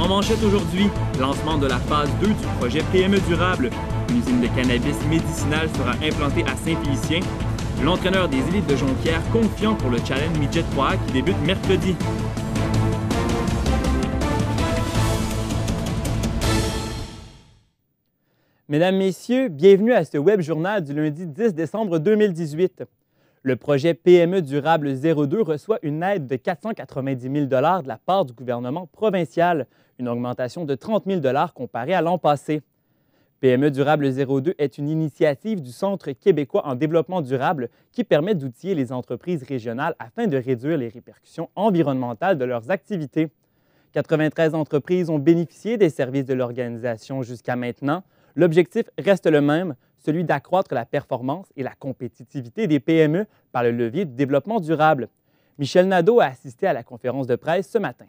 En manchette aujourd'hui, lancement de la phase 2 du projet PME Durable. Une usine de cannabis médicinal sera implantée à Saint-Félicien. L'entraîneur des élites de Jonquière confiant pour le challenge Midget 3A qui débute mercredi. Mesdames, Messieurs, bienvenue à ce web journal du lundi 10 décembre 2018. Le projet PME Durable 02 reçoit une aide de 490 000 de la part du gouvernement provincial, une augmentation de 30 000 comparée à l'an passé. PME Durable 02 est une initiative du Centre québécois en développement durable qui permet d'outiller les entreprises régionales afin de réduire les répercussions environnementales de leurs activités. 93 entreprises ont bénéficié des services de l'organisation jusqu'à maintenant. L'objectif reste le même, celui d'accroître la performance et la compétitivité des PME par le levier du développement durable. Michel Nadeau a assisté à la conférence de presse ce matin.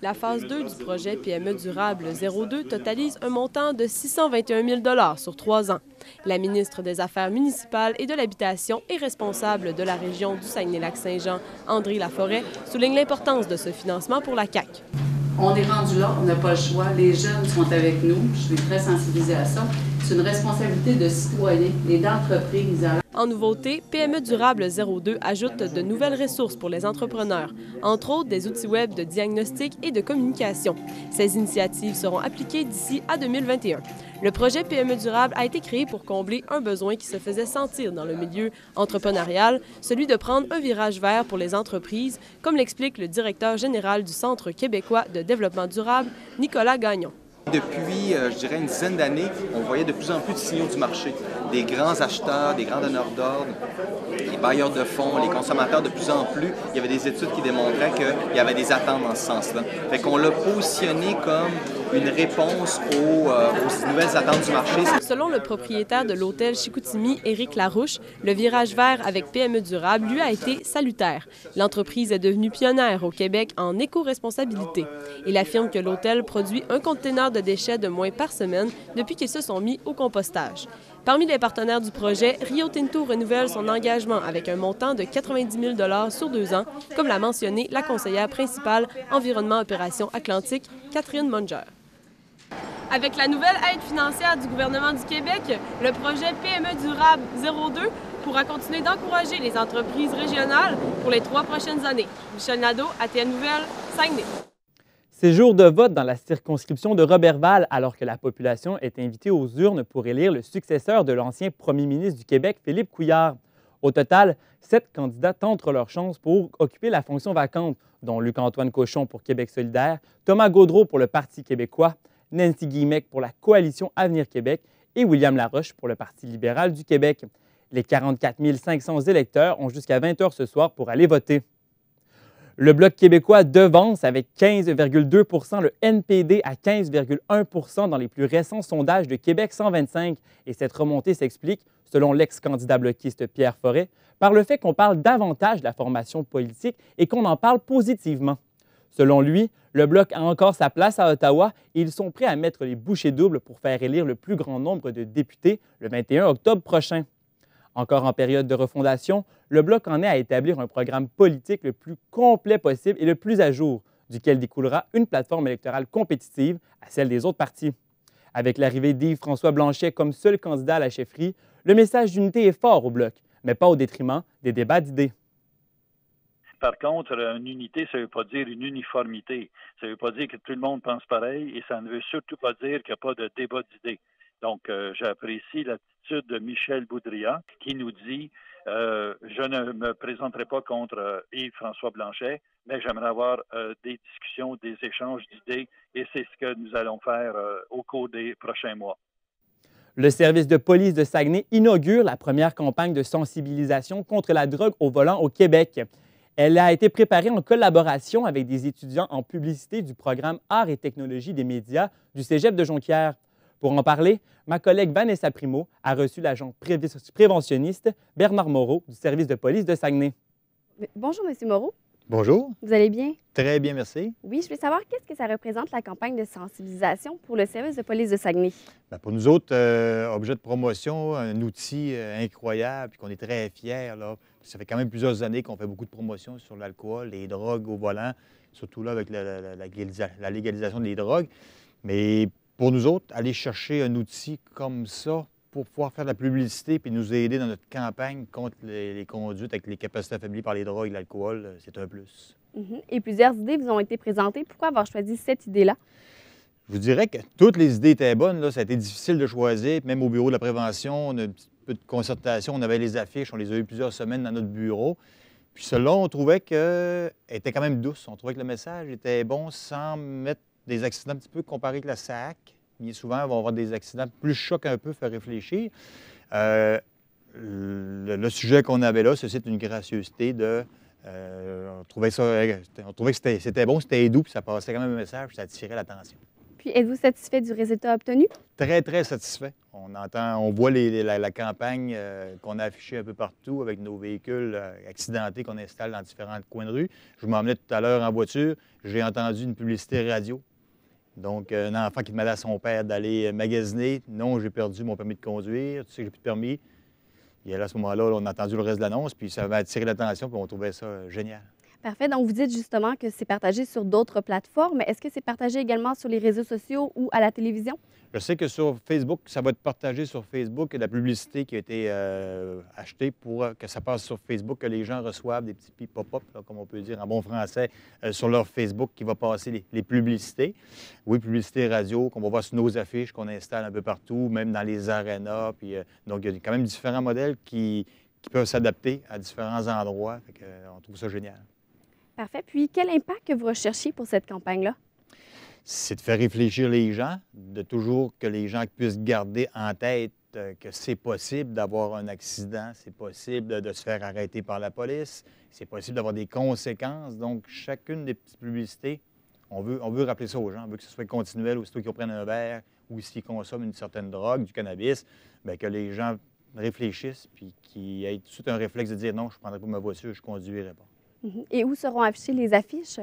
La phase 2 du projet PME Durable 02 totalise un montant de 621 000 sur 3 ans. La ministre des Affaires municipales et de l'Habitation et responsable de la région du Saguenay-Lac-Saint-Jean, André Laforêt, souligne l'importance de ce financement pour la CAQ. On est rendu là, on n'a pas le choix. Les jeunes sont avec nous. Je suis très sensibilisée à ça. C'est une responsabilité de citoyens et d'entreprises. En nouveauté, PME Durable 02 ajoute de nouvelles ressources pour les entrepreneurs, entre autres des outils web de diagnostic et de communication. Ces initiatives seront appliquées d'ici à 2021. Le projet PME Durable a été créé pour combler un besoin qui se faisait sentir dans le milieu entrepreneurial, celui de prendre un virage vert pour les entreprises, comme l'explique le directeur général du Centre québécois de développement durable, Nicolas Gagnon. Depuis, je dirais, une dizaine d'années, on voyait de plus en plus de signaux du marché. Des grands acheteurs, des grands donneurs d'ordre, les bailleurs de fonds, les consommateurs, de plus en plus, il y avait des études qui démontraient qu'il y avait des attentes dans ce sens-là. Fait qu'on l'a positionné comme une réponse aux nouvelles attentes du marché. Selon le propriétaire de l'hôtel Chicoutimi, Éric Larouche, le virage vert avec PME Durable lui a été salutaire. L'entreprise est devenue pionnière au Québec en éco-responsabilité. Il affirme que l'hôtel produit un conteneur de déchets de moins par semaine depuis qu'ils se sont mis au compostage. Parmi les partenaires du projet, Rio Tinto renouvelle son engagement avec un montant de 90 000 sur 2 ans, comme l'a mentionné la conseillère principale Environnement Opération Atlantique, Catherine Munger. Avec la nouvelle aide financière du gouvernement du Québec, le projet PME Durable 02 pourra continuer d'encourager les entreprises régionales pour les 3 prochaines années. Michel Nadeau, ATN Nouvelles, Saguenay. C'est jour de vote dans la circonscription de Roberval alors que la population est invitée aux urnes pour élire le successeur de l'ancien premier ministre du Québec, Philippe Couillard. Au total, 7 candidats tentent leur chance pour occuper la fonction vacante, dont Luc-Antoine Cochon pour Québec solidaire, Thomas Gaudreault pour le Parti québécois, Nancy Guillemec pour la Coalition Avenir Québec et William Laroche pour le Parti libéral du Québec. Les 44 500 électeurs ont jusqu'à 20 h ce soir pour aller voter. Le Bloc québécois devance avec 15,2 % le NPD à 15,1 % dans les plus récents sondages de Québec 125. Et cette remontée s'explique, selon l'ex-candidat bloquiste Pierre Forêt, par le fait qu'on parle davantage de la formation politique et qu'on en parle positivement. Selon lui, le Bloc a encore sa place à Ottawa et ils sont prêts à mettre les bouchées doubles pour faire élire le plus grand nombre de députés le 21 octobre prochain. Encore en période de refondation, le Bloc en est à établir un programme politique le plus complet possible et le plus à jour, duquel découlera une plateforme électorale compétitive à celle des autres partis. Avec l'arrivée d'Yves-François Blanchet comme seul candidat à la chefferie, le message d'unité est fort au Bloc, mais pas au détriment des débats d'idées. Par contre, une unité, ça ne veut pas dire une uniformité. Ça ne veut pas dire que tout le monde pense pareil et ça ne veut surtout pas dire qu'il n'y a pas de débat d'idées. Donc, j'apprécie l'attitude de Michel Boudria qui nous dit je ne me présenterai pas contre Yves-François Blanchet, mais j'aimerais avoir des discussions, des échanges d'idées et c'est ce que nous allons faire au cours des prochains mois. Le service de police de Saguenay inaugure la première campagne de sensibilisation contre la drogue au volant au Québec. Elle a été préparée en collaboration avec des étudiants en publicité du programme Arts et technologies des médias du Cégep de Jonquière. Pour en parler, ma collègue Vanessa Primo a reçu l'agent préventionniste Bernard Moreau du service de police de Saguenay. Bonjour, M. Moreau. Bonjour. Vous allez bien? Très bien, merci. Oui, je veux savoir qu'est-ce que ça représente la campagne de sensibilisation pour le service de police de Saguenay? Bien, pour nous autres, objet de promotion, un outil incroyable, puis qu'on est très fiers. Là. Ça fait quand même plusieurs années qu'on fait beaucoup de promotions sur l'alcool, les drogues au volant, surtout là avec la légalisation des drogues. Mais pour nous autres, aller chercher un outil comme ça pour pouvoir faire de la publicité puis nous aider dans notre campagne contre les conduites avec les capacités affaiblies par les drogues et l'alcool, c'est un plus. Et plusieurs idées vous ont été présentées. Pourquoi avoir choisi cette idée-là? Je vous dirais que toutes les idées étaient bonnes. Là. Ça a été difficile de choisir. Même au bureau de la prévention, on a un petit peu de concertation. On avait les affiches. On les a eues plusieurs semaines dans notre bureau. Puis celle-là, on trouvait qu'elle était quand même douce. On trouvait que le message était bon sans mettre des accidents un petit peu comparé avec la SAC. Bien souvent, on va avoir des accidents plus chocs un peu, faire réfléchir. Le sujet qu'on avait là, c'est une gracieuseté de... on trouvait que c'était bon, c'était doux, puis ça passait quand même un message, puis ça attirait l'attention. Puis êtes-vous satisfait du résultat obtenu? Très, très satisfait. On voit la campagne qu'on a affichée un peu partout avec nos véhicules accidentés qu'on installe dans différents coins de rue. Je m'emmenais tout à l'heure en voiture, j'ai entendu une publicité radio. Donc, un enfant qui demandait à son père d'aller magasiner. Non, j'ai perdu mon permis de conduire. Tu sais que j'ai plus de permis. Et à ce moment-là, on a entendu le reste de l'annonce, puis ça avait attiré l'attention, puis on trouvait ça génial. Parfait. Donc, vous dites justement que c'est partagé sur d'autres plateformes. Est-ce que c'est partagé également sur les réseaux sociaux ou à la télévision? Je sais que sur Facebook, ça va être partagé sur Facebook. Il y a de la publicité qui a été achetée pour que ça passe sur Facebook, que les gens reçoivent des petits pop-up, comme on peut dire en bon français, sur leur Facebook qui va passer les publicités. Oui, publicité radio, qu'on va voir sur nos affiches qu'on installe un peu partout, même dans les arénas. Puis, donc, il y a quand même différents modèles qui peuvent s'adapter à différents endroits. Fait que, on trouve ça génial. Parfait. Puis, quel impact que vous recherchez pour cette campagne-là? C'est de faire réfléchir les gens, de toujours que les gens puissent garder en tête que c'est possible d'avoir un accident, c'est possible de se faire arrêter par la police, c'est possible d'avoir des conséquences. Donc, chacune des petites publicités, on veut rappeler ça aux gens. On veut que ce soit continuel, aussitôt qu'ils prennent un verre ou s'ils consomment une certaine drogue, du cannabis, bien, que les gens réfléchissent puis qu'ils aient tout de suite un réflexe de dire non, je ne prendrai pas ma voiture, je ne conduirai pas. Et où seront affichées les affiches?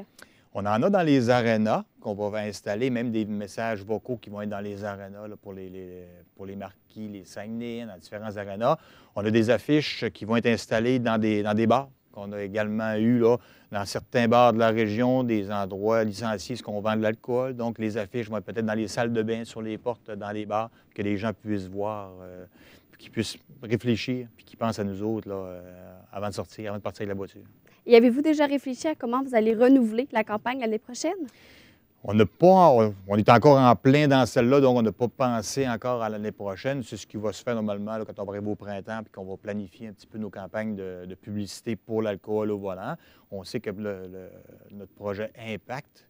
On en a dans les arénas qu'on va installer, même des messages vocaux qui vont être dans les arénas là, pour les marquis, les Saguenay, dans différents arénas. On a des affiches qui vont être installées dans des bars qu'on a également eu là, dans certains bars de la région, des endroits licenciés, ce qu'on vend de l'alcool. Donc, les affiches vont être peut-être dans les salles de bain, sur les portes, dans les bars, que les gens puissent voir, qu'ils puissent réfléchir, puis qu'ils pensent à nous autres là, avant de sortir, avant de partir avec la voiture. Et avez-vous déjà réfléchi à comment vous allez renouveler la campagne l'année prochaine? On est encore en plein dans celle-là, donc on n'a pas pensé encore à l'année prochaine. C'est ce qui va se faire normalement là, quand on va arriver au printemps, puis qu'on va planifier un petit peu nos campagnes de publicité pour l'alcool au volant. On sait que notre projet Impact,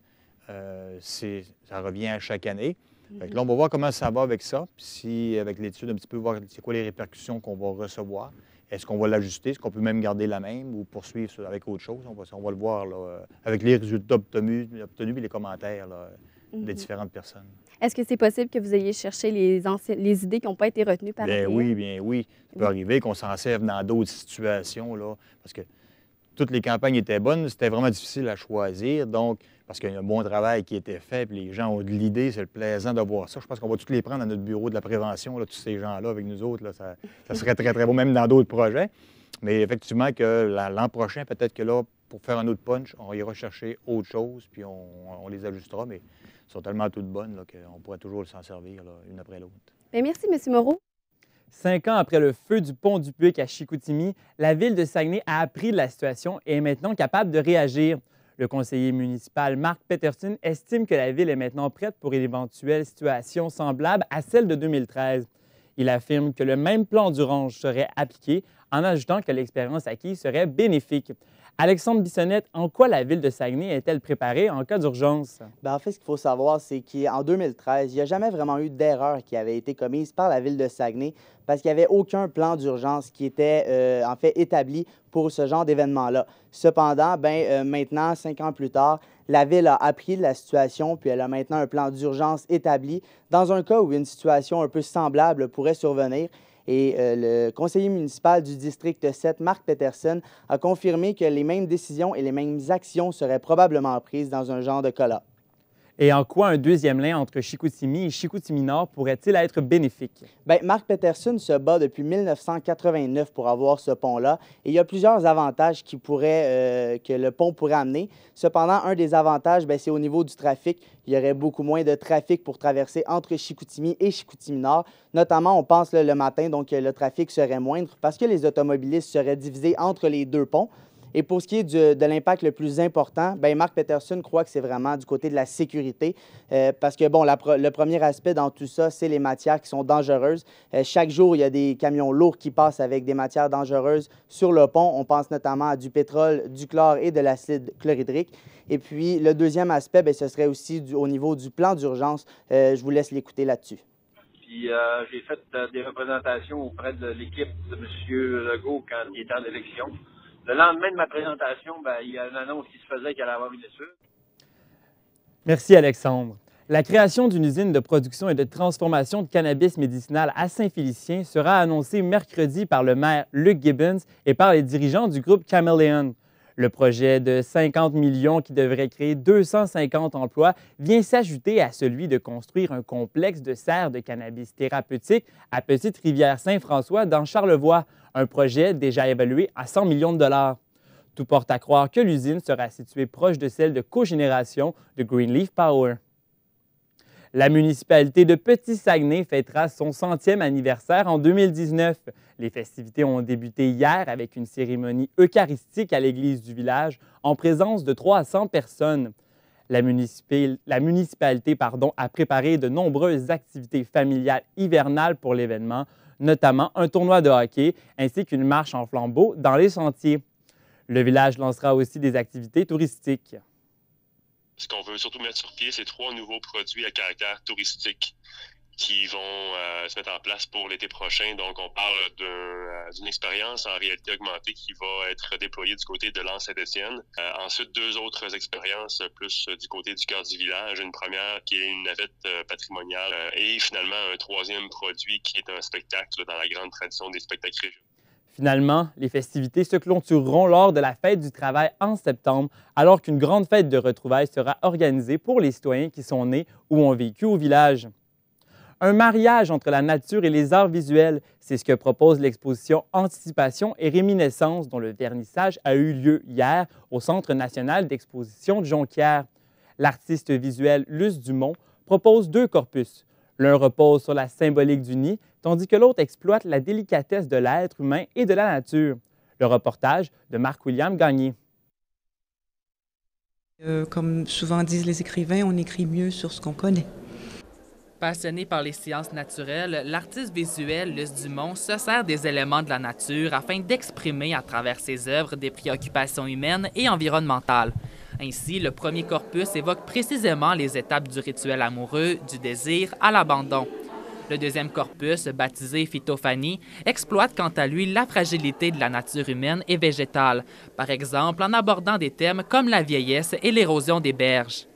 ça revient à chaque année. Fait que là, on va voir comment ça va avec ça, puis si, avec l'étude, un petit peu voir c'est quoi les répercussions qu'on va recevoir. Est-ce qu'on va l'ajuster? Est-ce qu'on peut même garder la même ou poursuivre avec autre chose? On va le voir là, avec les résultats obtenus et les commentaires là, des différentes personnes. Est-ce que c'est possible que vous ayez cherché les idées qui n'ont pas été retenues par Bien oui. Ça peut arriver qu'on s'en serve dans d'autres situations, là, parce que toutes les campagnes étaient bonnes. C'était vraiment difficile à choisir, donc parce qu'il y a un bon travail qui a été fait, puis les gens ont de l'idée, c'est plaisant de voir ça. Je pense qu'on va tous les prendre dans notre bureau de la prévention, là, tous ces gens-là avec nous autres. Là, ça serait très, très beau, même dans d'autres projets. Mais effectivement, que l'an prochain, peut-être que là, pour faire un autre punch, on ira chercher autre chose, puis on les ajustera, mais elles sont tellement toutes bonnes là, qu'on pourrait toujours s'en servir là, une après l'autre. Bien, merci, M. Moreau. 5 ans après le feu du pont du Puic à Chicoutimi, la ville de Saguenay a appris de la situation et est maintenant capable de réagir. Le conseiller municipal Marc Peterson estime que la ville est maintenant prête pour une éventuelle situation semblable à celle de 2013. Il affirme que le même plan d'urgence serait appliqué en ajoutant que l'expérience acquise serait bénéfique. Alexandre Bissonnette, en quoi la ville de Saguenay est-elle préparée en cas d'urgence? En fait, ce qu'il faut savoir, c'est qu'en 2013, il n'y a jamais vraiment eu d'erreur qui avait été commise par la ville de Saguenay parce qu'il n'y avait aucun plan d'urgence qui était en fait établi pour ce genre d'événement-là. Cependant, maintenant, 5 ans plus tard, la ville a appris de la situation puis elle a maintenant un plan d'urgence établi dans un cas où une situation un peu semblable pourrait survenir. Et le conseiller municipal du district 7, Marc Peterson, a confirmé que les mêmes décisions et les mêmes actions seraient probablement prises dans un genre de cas-là. Et en quoi un deuxième lien entre Chicoutimi et Chicoutimi-Nord pourrait-il être bénéfique? Bien, Marc Peterson se bat depuis 1989 pour avoir ce pont-là et il y a plusieurs avantages que le pont pourrait amener. Cependant, un des avantages, c'est au niveau du trafic. Il y aurait beaucoup moins de trafic pour traverser entre Chicoutimi et Chicoutimi-Nord. Notamment, on pense le matin, donc le trafic serait moindre parce que les automobilistes seraient divisés entre les deux ponts. Et pour ce qui est de l'impact le plus important, Marc Peterson croit que c'est vraiment du côté de la sécurité parce que, le premier aspect dans tout ça, c'est les matières qui sont dangereuses. Chaque jour, il y a des camions lourds qui passent avec des matières dangereuses sur le pont. On pense notamment à du pétrole, du chlore et de l'acide chlorhydrique. Et puis, le deuxième aspect, ce serait aussi au niveau du plan d'urgence. Je vous laisse l'écouter là-dessus. Puis j'ai fait des représentations auprès de l'équipe de M. Legault quand il était en élection. Le lendemain de ma présentation, il y a une annonce qui se faisait qu'il allait avoir une étude. Merci, Alexandre. La création d'une usine de production et de transformation de cannabis médicinal à Saint-Félicien sera annoncée mercredi par le maire Luc Gibbons et par les dirigeants du groupe Chameleon. Le projet de 50 millions qui devrait créer 250 emplois vient s'ajouter à celui de construire un complexe de serres de cannabis thérapeutique à Petite-Rivière-Saint-François dans Charlevoix, un projet déjà évalué à 100 millions de dollars. Tout porte à croire que l'usine sera située proche de celle de cogénération de Greenleaf Power. La municipalité de Petit-Saguenay fêtera son 100e anniversaire en 2019. Les festivités ont débuté hier avec une cérémonie eucharistique à l'église du village en présence de 300 personnes. La municipalité a préparé de nombreuses activités familiales hivernales pour l'événement, notamment un tournoi de hockey ainsi qu'une marche en flambeau dans les sentiers. Le village lancera aussi des activités touristiques. Ce qu'on veut surtout mettre sur pied, c'est 3 nouveaux produits à caractère touristique qui vont se mettre en place pour l'été prochain. Donc, on parle d'une expérience en réalité augmentée qui va être déployée du côté de l'Anse-Saint-Étienne. Ensuite, 2 autres expériences plus du côté du cœur du village. Une première qui est une navette patrimoniale et finalement un 3e produit qui est un spectacle dans la grande tradition des spectacles régionaux. Finalement, les festivités se clôtureront lors de la fête du travail en septembre, alors qu'une grande fête de retrouvailles sera organisée pour les citoyens qui sont nés ou ont vécu au village. Un mariage entre la nature et les arts visuels, c'est ce que propose l'exposition Anticipation et Réminiscence dont le vernissage a eu lieu hier au Centre national d'exposition de Jonquière. L'artiste visuel Luce Dumont propose 2 corpus. L'un repose sur la symbolique du nid, tandis que l'autre exploite la délicatesse de l'être humain et de la nature. Le reportage de Marc-William Gagné. Comme souvent disent les écrivains, on écrit mieux sur ce qu'on connaît. Passionné par les sciences naturelles, l'artiste visuel Luce Dumont se sert des éléments de la nature afin d'exprimer à travers ses œuvres des préoccupations humaines et environnementales. Ainsi, le premier corpus évoque précisément les étapes du rituel amoureux, du désir à l'abandon. Le deuxième corpus, baptisé Phytophanie, exploite quant à lui la fragilité de la nature humaine et végétale, par exemple en abordant des thèmes comme la vieillesse et l'érosion des berges.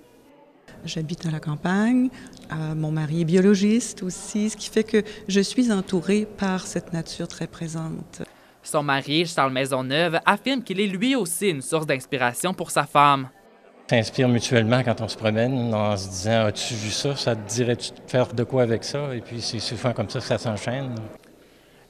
J'habite à la campagne, mon mari est biologiste aussi, ce qui fait que je suis entourée par cette nature très présente. Son mari, Charles Maisonneuve, affirme qu'il est lui aussi une source d'inspiration pour sa femme. On s'inspire mutuellement quand on se promène en se disant « As-tu vu ça? Ça te dirait-tu de faire de quoi avec ça? » Et puis c'est souvent comme ça que ça s'enchaîne.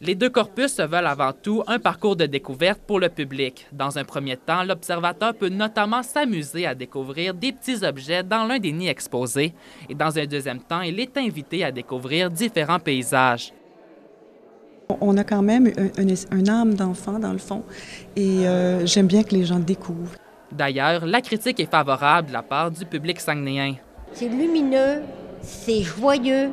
Les 2 corpus se veulent avant tout un parcours de découverte pour le public. Dans un premier temps, l'observateur peut notamment s'amuser à découvrir des petits objets dans l'un des nids exposés. Et dans un deuxième temps, il est invité à découvrir différents paysages. On a quand même une âme d'enfant dans le fond et j'aime bien que les gens découvrent. D'ailleurs, la critique est favorable de la part du public saguenéen. C'est lumineux, c'est joyeux,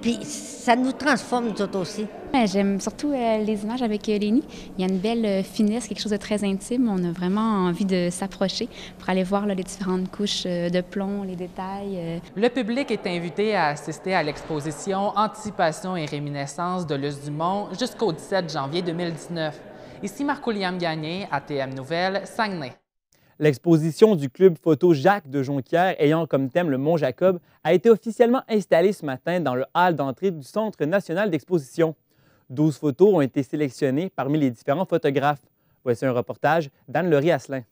puis ça nous transforme nous autres aussi. J'aime surtout les images avec Lénie. Il y a une belle finesse, quelque chose de très intime. On a vraiment envie de s'approcher pour aller voir les différentes couches de plomb, les détails. Le public est invité à assister à l'exposition Anticipation et Réminiscence de Luce Dumont jusqu'au 17 janvier 2019. Ici Marc-William Gagné, ATM Nouvelles, Saguenay. L'exposition du club photo Jacques de Jonquière, ayant comme thème le Mont Jacob, a été officiellement installée ce matin dans le hall d'entrée du Centre national d'exposition. 12 photos ont été sélectionnées parmi les différents photographes. Voici un reportage d'Anne-Laurie Asselin.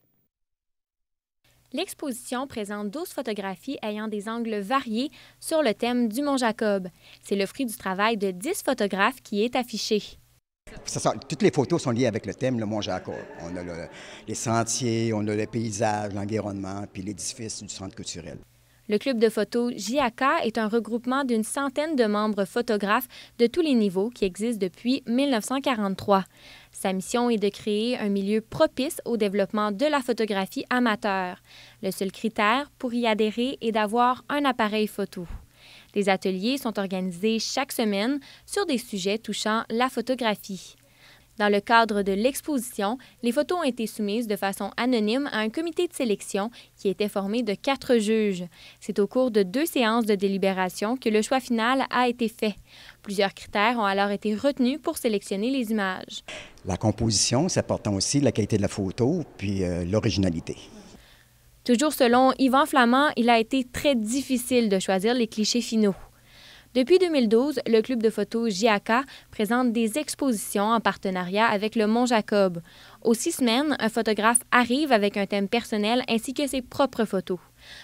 L'exposition présente 12 photographies ayant des angles variés sur le thème du Mont Jacob. C'est le fruit du travail de 10 photographes qui est affiché. Toutes les photos sont liées avec le thème, le Mont Jacob. On a les sentiers, on a le paysage, l'environnement, puis l'édifice du centre culturel. Le club de photos JAK est un regroupement d'une centaine de membres photographes de tous les niveaux qui existe depuis 1943. Sa mission est de créer un milieu propice au développement de la photographie amateur. Le seul critère pour y adhérer est d'avoir un appareil photo. Des ateliers sont organisés chaque semaine sur des sujets touchant la photographie. Dans le cadre de l'exposition, les photos ont été soumises de façon anonyme à un comité de sélection qui était formé de 4 juges. C'est au cours de 2 séances de délibération que le choix final a été fait. Plusieurs critères ont alors été retenus pour sélectionner les images. La composition, c'est important aussi, la qualité de la photo, puis l'originalité. Toujours selon Yvan Flamand, il a été très difficile de choisir les clichés finaux. Depuis 2012, le club de photos JAK présente des expositions en partenariat avec le Mont Jacob. Aux 6 semaines, un photographe arrive avec un thème personnel ainsi que ses propres photos.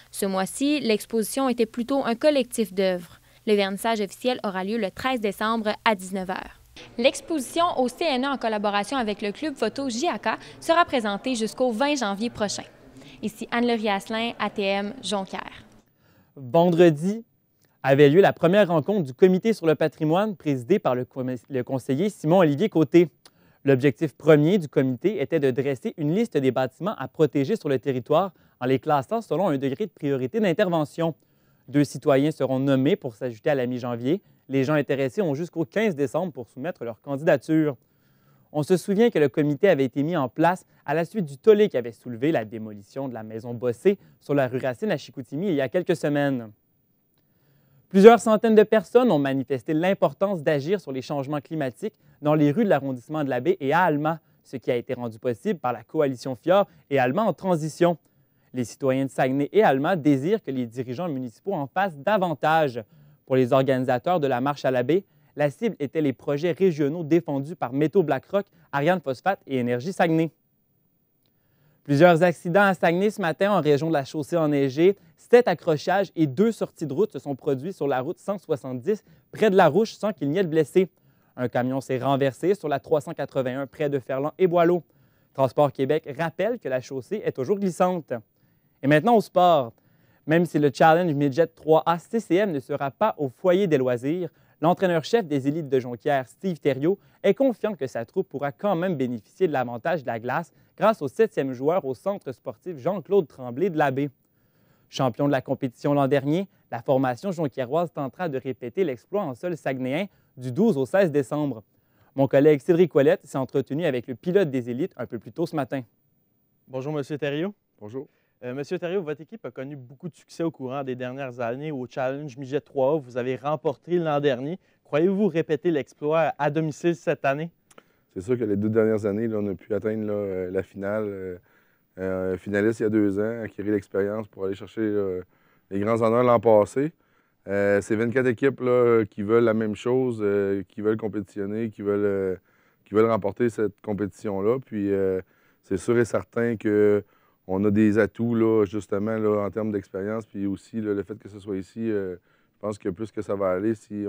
Ce mois-ci, l'exposition était plutôt un collectif d'œuvres. Le vernissage officiel aura lieu le 13 décembre à 19 h. L'exposition au CNE en collaboration avec le club photo JAK sera présentée jusqu'au 20 janvier prochain. Ici Anne-Laurie Asselin, ATM Jonquière. Vendredi avait lieu la première rencontre du Comité sur le patrimoine présidé par le conseiller Simon-Olivier Côté. L'objectif premier du comité était de dresser une liste des bâtiments à protéger sur le territoire en les classant selon un degré de priorité d'intervention. 2 citoyens seront nommés pour s'ajouter à la mi-janvier. Les gens intéressés ont jusqu'au 15 décembre pour soumettre leur candidature. On se souvient que le comité avait été mis en place à la suite du tollé qui avait soulevé la démolition de la maison Bossé sur la rue Racine à Chicoutimi il y a quelques semaines. Plusieurs centaines de personnes ont manifesté l'importance d'agir sur les changements climatiques dans les rues de l'arrondissement de la Baie et à Alma, ce qui a été rendu possible par la coalition Fior et Alma en transition. Les citoyens de Saguenay et Alma désirent que les dirigeants municipaux en fassent davantage. Pour les organisateurs de la marche à la Baie, la cible était les projets régionaux défendus par Métaux Blackrock, Ariane Phosphate et Énergie Saguenay. Plusieurs accidents à Saguenay ce matin en région de la Chaussée enneigée. 7 accrochages et 2 sorties de route se sont produits sur la route 170 près de La Rouche sans qu'il n'y ait de blessés. Un camion s'est renversé sur la 381 près de Ferland et Boileau. Transport Québec rappelle que la chaussée est toujours glissante. Et maintenant au sport. Même si le Challenge Midget 3A CCM ne sera pas au foyer des loisirs, l'entraîneur-chef des élites de Jonquière, Steve Thériault, est confiant que sa troupe pourra quand même bénéficier de l'avantage de la glace grâce au 7e joueur au centre sportif Jean-Claude Tremblay de la Baie. Champion de la compétition l'an dernier, la formation jonquiéroise tentera de répéter l'exploit en sol saguenéen du 12 au 16 décembre. Mon collègue Cédric Ouellette s'est entretenu avec le pilote des élites un peu plus tôt ce matin. Bonjour, M. Thériault. Bonjour. Monsieur Thériault, votre équipe a connu beaucoup de succès au courant des dernières années au Challenge Midget 3A. Vous avez remporté l'an dernier. Croyez-vous répéter l'exploit à domicile cette année? C'est sûr que les 2 dernières années, là, on a pu atteindre la finale. Finaliste il y a 2 ans, acquérir l'expérience pour aller chercher les grands honneurs l'an passé. C'est 24 équipes là, qui veulent la même chose, qui veulent compétitionner, qui veulent remporter cette compétition-là. Puis c'est sûr et certain qu'on a des atouts là, justement là, en termes d'expérience. Puis aussi là, le fait que ce soit ici, je pense que plus que ça va aller, si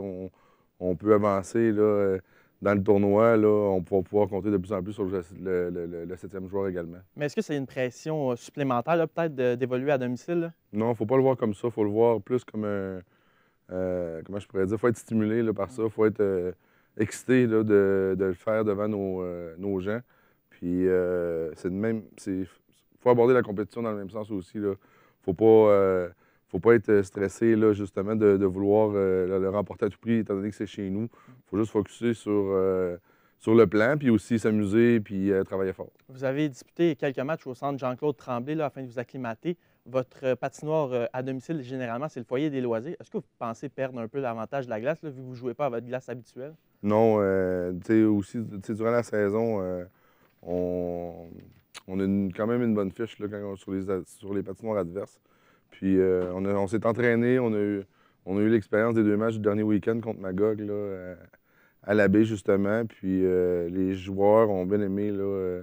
on peut avancer là, dans le tournoi, là, on va pouvoir compter de plus en plus sur le 7e joueur également. Mais est-ce que c'est une pression supplémentaire, peut-être, d'évoluer à domicile? Là? Non, il ne faut pas le voir comme ça. Il faut le voir plus comme un... comment je pourrais dire? Il faut être stimulé là, par ça. Il faut être excité là, de le faire devant nos gens. Puis, c'est de même... Il faut aborder la compétition dans le même sens aussi. Il ne faut pas être stressé, là, justement, de vouloir le remporter à tout prix, étant donné que c'est chez nous. Il faut juste focusser sur le plan, puis aussi s'amuser, puis travailler fort. Vous avez disputé quelques matchs au centre Jean-Claude Tremblay là, afin de vous acclimater. Votre patinoire à domicile, généralement, c'est le foyer des loisirs. Est-ce que vous pensez perdre un peu l'avantage de la glace, là, vu que vous ne jouez pas à votre glace habituelle? Non. Aussi, durant la saison, on a quand même une bonne fiche là, sur les patinoires adverses. Puis on s'est entraîné, on a eu l'expérience des 2 matchs du dernier week-end contre Magog là, à la baie, justement. Puis les joueurs ont bien aimé là,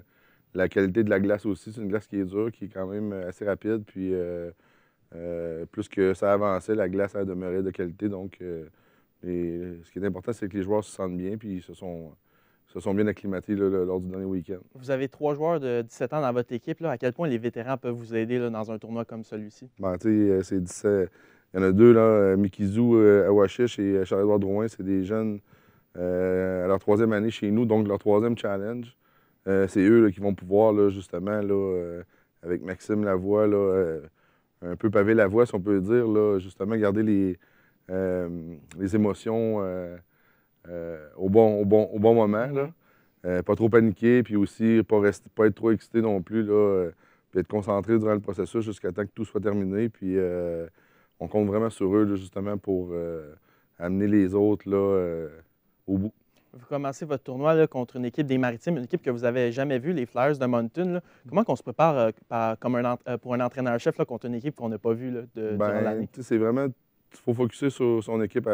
la qualité de la glace aussi. C'est une glace qui est dure, qui est quand même assez rapide. Puis plus que ça avançait, la glace a demeuré de qualité. Donc, ce qui est important, c'est que les joueurs se sentent bien puis ils se sont bien acclimatés là, lors du dernier week-end. Vous avez 3 joueurs de 17 ans dans votre équipe. Là. À quel point les vétérans peuvent vous aider là, dans un tournoi comme celui-ci? Ben, tu sais, il y en a 2, là, Mikizu Awashish et Charles-Édouard Drouin. C'est des jeunes à leur 3e année chez nous, donc leur 3e challenge. C'est eux là, qui vont pouvoir, là, justement, là, avec Maxime Lavoie, là, un peu paver la voie, si on peut dire, là, justement, garder les émotions au bon moment. Là. Pas trop paniquer, puis aussi pas être trop excité non plus, là, puis être concentré durant le processus jusqu'à temps que tout soit terminé. Puis on compte vraiment sur eux, là, justement, pour amener les autres là, au bout. Vous commencez votre tournoi là, contre une équipe des Maritimes, une équipe que vous n'avez jamais vue, les Flyers de Moncton. Là. Comment on se prépare pour un entraîneur-chef contre une équipe qu'on n'a pas vue là, durant l'année? C'est vraiment, il faut focusser sur son équipe.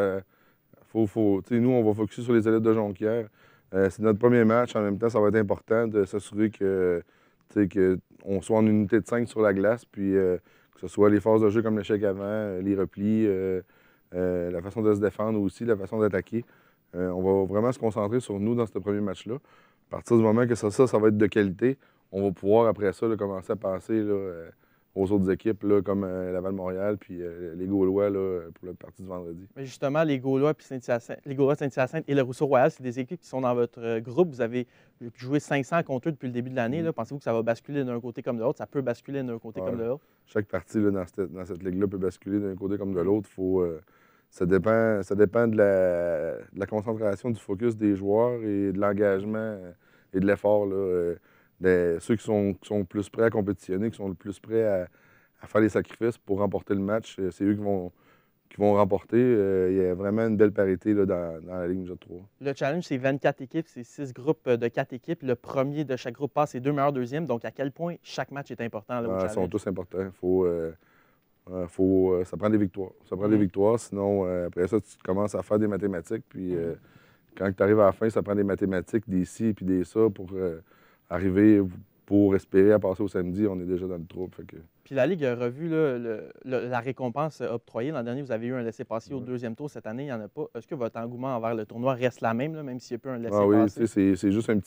Nous, on va focusser sur les élites de Jonquière. C'est notre premier match. En même temps, ça va être important de s'assurer qu'on soit en unité de 5 sur la glace, puis que ce soit les phases de jeu comme l'échec avant, les replis, la façon de se défendre aussi, la façon d'attaquer. On va vraiment se concentrer sur nous dans ce premier match-là. À partir du moment que ça va être de qualité, on va pouvoir, après ça, là, commencer à penser là, aux autres équipes, là, comme Laval-Montréal puis les Gaulois là, pour la partie du vendredi. Mais justement, les Gaulois puis les Gaulois Saint-Hyacinthe et le Rousseau-Royal, c'est des équipes qui sont dans votre groupe. Vous avez joué 500 contre eux depuis le début de l'année. Pensez-vous que ça va basculer d'un côté comme de l'autre? Ça peut basculer d'un côté comme de l'autre? Chaque partie là, dans cette ligue-là peut basculer d'un côté comme de l'autre. Ça dépend de la concentration, du focus des joueurs et de l'engagement et de l'effort. Ceux qui sont plus prêts à compétitionner, qui sont le plus prêts à faire les sacrifices pour remporter le match, c'est eux qui vont remporter. Il y a vraiment une belle parité là, dans la Ligue Midget 3. Le challenge, c'est 24 équipes, c'est 6 groupes de 4 équipes. Le premier de chaque groupe passe les 2 meilleurs deuxièmes. Donc, à quel point chaque match est important là, au challenge? Ils sont tous importants. Ça prend des victoires. Ça prend des victoires, sinon, après ça, tu commences à faire des mathématiques. Puis quand tu arrives à la fin, ça prend des mathématiques, des ci et puis des ça pour arriver, pour espérer à passer au samedi. On est déjà dans le trouble. Puis la Ligue a revu là, la récompense octroyée. L'an dernier, vous avez eu un laissez-passer au 2e tour. Cette année, il n'y en a pas. Est-ce que votre engouement envers le tournoi reste la même, là, même s'il n'y a plus un laissez-passer? Ah oui, c'est juste un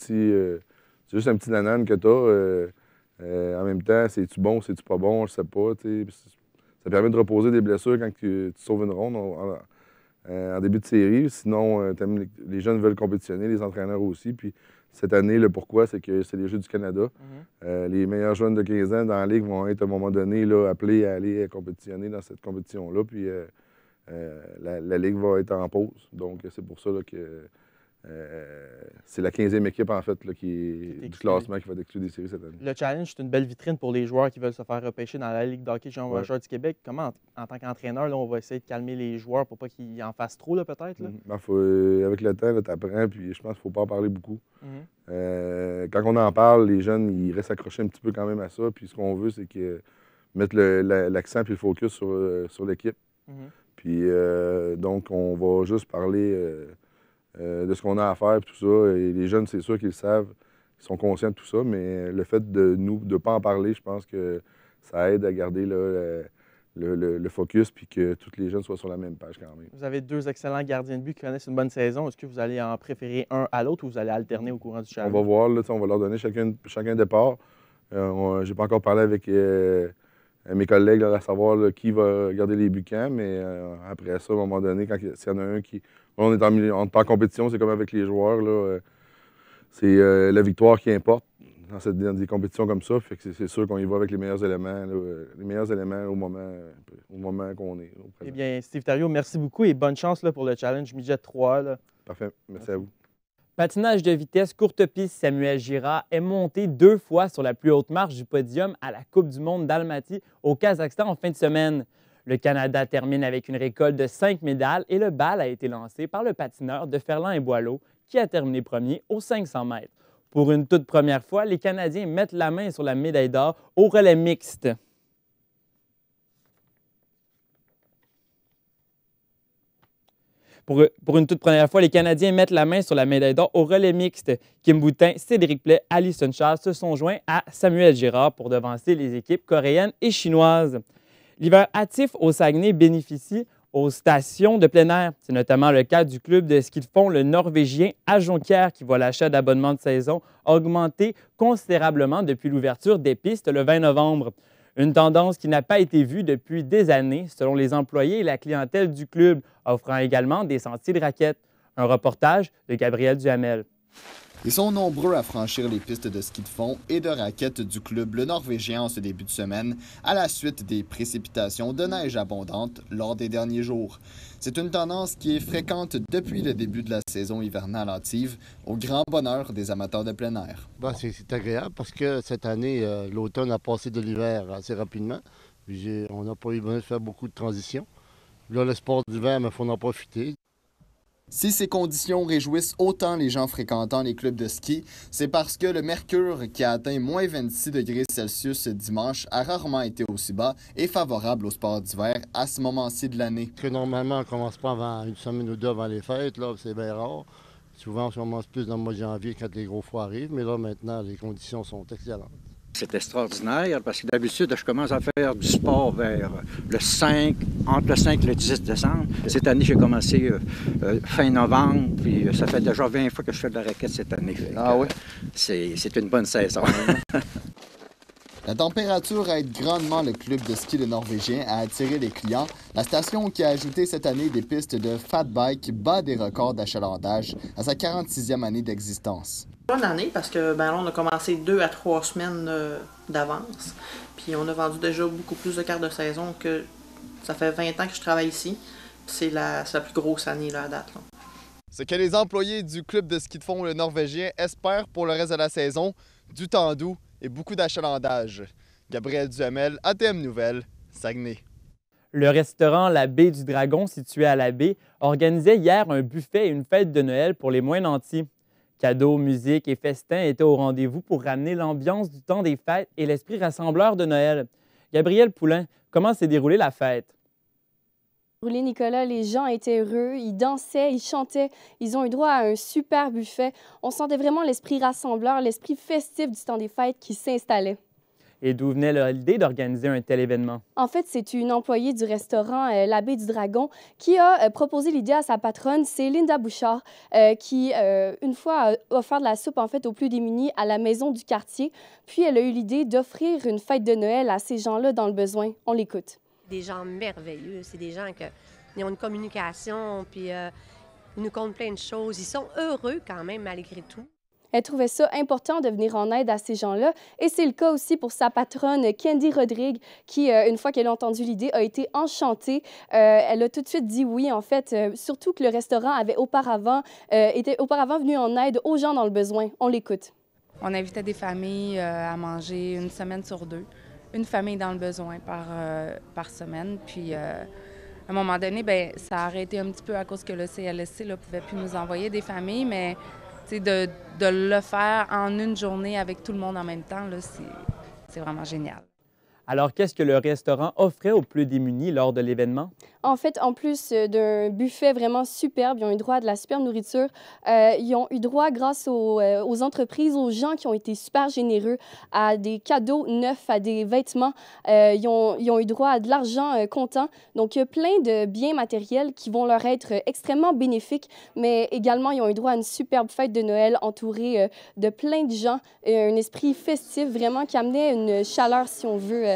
petit nanane que tu as. En même temps, c'est-tu bon, c'est-tu pas bon, je sais pas. Ça permet de reposer des blessures quand tu sauves une ronde en début de série. Sinon, les jeunes veulent compétitionner, les entraîneurs aussi. Puis cette année, le pourquoi, c'est que c'est les Jeux du Canada. Les meilleurs jeunes de 15 ans dans la Ligue vont être à un moment donné là, appelés à aller compétitionner dans cette compétition-là. Puis la Ligue va être en pause. Donc, c'est pour ça là, que c'est la 15e équipe, en fait, là, du classement qui va être exclue des séries cette année. Le challenge, c'est une belle vitrine pour les joueurs qui veulent se faire repêcher dans la Ligue d'hockey junior majeur du Québec. Comment, en tant qu'entraîneur, on va essayer de calmer les joueurs pour pas qu'ils en fassent trop, peut-être? Avec le temps, tu apprends, puis je pense qu'il ne faut pas en parler beaucoup. Quand on en parle, les jeunes, ils restent accrochés un petit peu quand même à ça. Puis ce qu'on veut, c'est que mettre l'accent et le focus sur l'équipe. Puis donc, on va juste parler de ce qu'on a à faire, tout ça. Et les jeunes, c'est sûr qu'ils le savent, ils sont conscients de tout ça, mais le fait de ne pas en parler, je pense que ça aide à garder le focus puis que tous les jeunes soient sur la même page quand même. Vous avez 2 excellents gardiens de but qui connaissent une bonne saison. Est-ce que vous allez en préférer un à l'autre ou vous allez alterner au courant du challenge? On va voir, là, on va leur donner chacun départ. J'ai pas encore parlé avec mes collègues là, à savoir là, qui va garder les buts quand, mais après ça, à un moment donné, s'il y en a un qui... On est en compétition, c'est comme avec les joueurs. Là, c'est la victoire qui importe dans des compétitions comme ça. Fait que c'est sûr qu'on y va avec les meilleurs éléments, au moment qu'on est. Eh bien, Steve Thériault, merci beaucoup et bonne chance là, pour le challenge Midget 3. Là. Parfait. Merci à vous. Patinage de vitesse, courte piste, Samuel Girard est monté 2 fois sur la plus haute marche du podium à la Coupe du monde d'Almaty au Kazakhstan en fin de semaine. Le Canada termine avec une récolte de 5 médailles et le bal a été lancé par le patineur de Ferland-et-Boileau qui a terminé premier aux 500 mètres. Pour une toute première fois, les Canadiens mettent la main sur la médaille d'or au relais mixte. Pour une toute première fois, les Canadiens mettent la main sur la médaille d'or au relais mixte. Kim Boutin, Cédric Plais, Alison Charles se sont joints à Samuel Girard pour devancer les équipes coréennes et chinoises. L'hiver hâtif au Saguenay bénéficie aux stations de plein air. C'est notamment le cas du club de ski de fond, le Norvégien à Jonquière, qui voit l'achat d'abonnements de saison augmenter considérablement depuis l'ouverture des pistes le 20 novembre. Une tendance qui n'a pas été vue depuis des années, selon les employés et la clientèle du club, offrant également des sentiers de raquettes. Un reportage de Gabriel Duhamel. Ils sont nombreux à franchir les pistes de ski de fond et de raquettes du club le Norvégien en ce début de semaine, à la suite des précipitations de neige abondantes lors des derniers jours. C'est une tendance qui est fréquente depuis le début de la saison hivernale hâtive, au grand bonheur des amateurs de plein air. C'est agréable parce que cette année, l'automne a passé de l'hiver assez rapidement. On n'a pas eu besoin de faire beaucoup de transitions. Là, le sport d'hiver, il faut en profiter. Si ces conditions réjouissent autant les gens fréquentant les clubs de ski, c'est parce que le mercure, qui a atteint moins 26 degrés Celsius dimanche, a rarement été aussi bas et favorable au sport d'hiver à ce moment-ci de l'année. Que normalement, on ne commence pas avant une semaine ou deux avant les fêtes, là, c'est bien rare. Souvent, on commence plus dans le mois de janvier quand les gros froids arrivent, mais là, maintenant, les conditions sont excellentes. C'est extraordinaire parce que d'habitude, je commence à faire du sport vers entre le 5 et le 10 décembre. Cette année, j'ai commencé fin novembre, puis ça fait déjà 20 fois que je fais de la raquette cette année. Oui? C'est une bonne saison. La température aide grandement le club de ski le Norvégien à attirer les clients. La station qui a ajouté cette année des pistes de fat bike bat des records d'achalandage à sa 46e année d'existence. Bonne année parce que là, on a commencé 2 à 3 semaines d'avance. Puis on a vendu déjà beaucoup plus de cartes de saison que ça fait 20 ans que je travaille ici. C'est la plus grosse année là, à date. Là. Ce que les employés du club de ski de fond le Norvégien espèrent pour le reste de la saison, du temps doux et beaucoup d'achalandage. Gabriel Duhamel, ATM Nouvelles, Saguenay. Le restaurant La Baie du Dragon, situé à la baie, organisait hier un buffet et une fête de Noël pour les moins nantis. Cadeaux, musique et festins étaient au rendez-vous pour ramener l'ambiance du temps des fêtes et l'esprit rassembleur de Noël. Gabriel Poulain, comment s'est déroulée la fête? Nicolas, les gens étaient heureux, ils dansaient, ils chantaient, ils ont eu droit à un super buffet. On sentait vraiment l'esprit rassembleur, l'esprit festif du temps des fêtes qui s'installait. Et d'où venait l'idée d'organiser un tel événement? En fait, c'est une employée du restaurant La Baie du Dragon qui a proposé l'idée à sa patronne, c'est Linda Bouchard, qui, une fois, a offert de la soupe en fait, aux plus démunis à la maison du quartier. Puis, elle a eu l'idée d'offrir une fête de Noël à ces gens-là dans le besoin. On l'écoute. Des gens merveilleux, c'est des gens qui ont une communication, puis ils nous comptent plein de choses. Ils sont heureux quand même, malgré tout. Elle trouvait ça important de venir en aide à ces gens-là. Et c'est le cas aussi pour sa patronne, Candy Rodrigue, qui, une fois qu'elle a entendu l'idée, a été enchantée. Elle a tout de suite dit oui, en fait, surtout que le restaurant avait était auparavant venu en aide aux gens dans le besoin. On l'écoute. On invitait des familles à manger une semaine sur 2. Une famille dans le besoin par semaine. Puis, à un moment donné, ça a arrêté un petit peu à cause que le CLSC ne pouvait plus nous envoyer des familles, mais de le faire en une journée avec tout le monde en même temps, c'est vraiment génial. Alors, qu'est-ce que le restaurant offrait aux plus démunis lors de l'événement? En fait, en plus d'un buffet vraiment superbe, ils ont eu droit à de la superbe nourriture. Ils ont eu droit, grâce aux entreprises, aux gens qui ont été super généreux, à des cadeaux neufs, à des vêtements. Ils ont eu droit à de l'argent comptant. Donc, il y a plein de biens matériels qui vont leur être extrêmement bénéfiques, mais également, ils ont eu droit à une superbe fête de Noël entourée de plein de gens, un esprit festif vraiment qui amenait une chaleur, si on veut,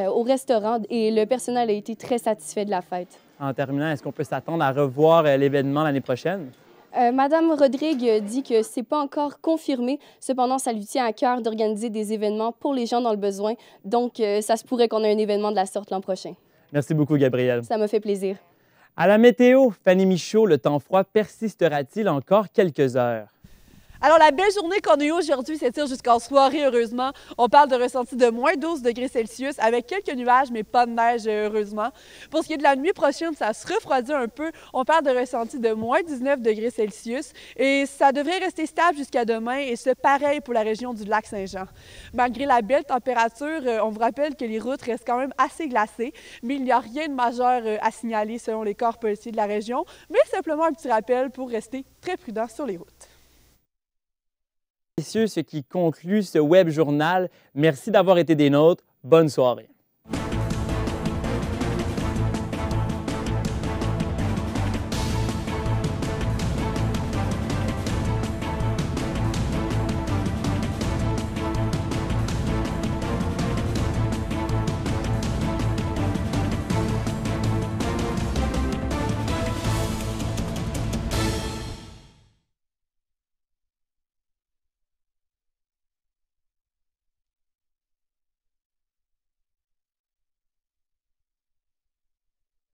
au restaurant. Et le personnel a été très satisfait de la fête. En terminant, est-ce qu'on peut s'attendre à revoir l'événement l'année prochaine? Madame Rodrigue dit que ce n'est pas encore confirmé. Cependant, ça lui tient à cœur d'organiser des événements pour les gens dans le besoin. Donc, ça se pourrait qu'on ait un événement de la sorte l'an prochain. Merci beaucoup, Gabrielle. Ça m'a fait plaisir. À la météo, Fanny Michaud, le temps froid persistera-t-il encore quelques heures? Alors, la belle journée qu'on a eue aujourd'hui s'étire jusqu'en soirée, heureusement. On parle de ressenti de moins 12 degrés Celsius avec quelques nuages, mais pas de neige, heureusement. Pour ce qui est de la nuit prochaine, ça se refroidit un peu. On parle de ressenti de moins 19 degrés Celsius et ça devrait rester stable jusqu'à demain et ce pareil pour la région du lac Saint-Jean. Malgré la belle température, on vous rappelle que les routes restent quand même assez glacées, mais il n'y a rien de majeur à signaler selon les corps policiers de la région, mais simplement un petit rappel pour rester très prudent sur les routes. Messieurs, ce qui conclut ce web journal. Merci d'avoir été des nôtres. Bonne soirée.